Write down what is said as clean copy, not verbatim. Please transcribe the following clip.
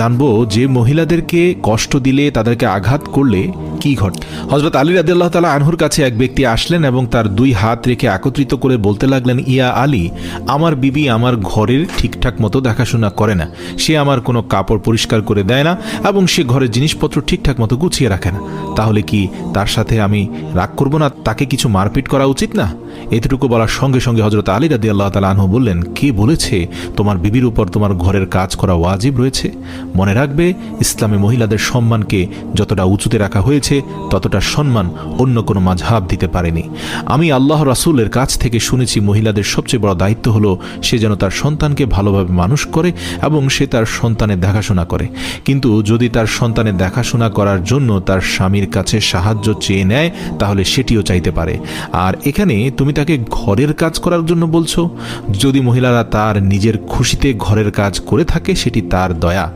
জানবো যে মহিলাদেরকে কষ্ট দিলে, তাদেরকে আঘাত করলে কি ঘটে। হযরত আলী রাদিয়াল্লাহু তাআলা আনহুর কাছে এক ব্যক্তি আসলেন এবং তার দুই হাত রেখে একত্রিত করে বলতে লাগলেন, ইয়া আলী, আমার বিবি আমার ঘরের ঠিকঠাক মতো দেখাশোনা করে না, সে আমার কোনো কাপড় পরিষ্কার করে দেয় না এবং সে ঘরের জিনিসপত্র ঠিকঠাক মতো গুছিয়ে রাখে না। তাহলে কি তার সাথে আমি রাগ করব না? তাকে কিছু মারপিট করা উচিত না? এতটুকু বলার সঙ্গে সঙ্গে হযরত আলী রাদিয়াল্লাহু তাআলা আনহু বললেন, কে বলেছে তোমার বিবির উপর তোমার ঘরের কাজ করা ওয়াজিব রয়েছে? মনে রাখবে, ইসলামে মহিলাদের সম্মানকে যতটা উঁচুতে রাখা হয়েছে ততটা সম্মান অন্য কোনো মাযহাব দিতে পারেনি। আমি আল্লাহ রাসূলের কাছ থেকে শুনেছি, মহিলাদের সবচেয়ে বড় দায়িত্ব হলো সে যেন তার সন্তানকে ভালোভাবে মানুষ করে এবং সে তার সন্তানের দেখাশোনা করে। কিন্তু যদি তার সন্তানের দেখাশোনা করার জন্য তার স্বামীর কাছে সাহায্য চেয়ে নেয়, তাহলে সেটিও চাইতে পারে। আর এখানে তুমি তাকে ঘরের কাজ করার জন্য বলছো। যদি মহিলারা তার নিজের খুশিতে ঘরের কাজ করে থাকে, সেটি তার দয়া।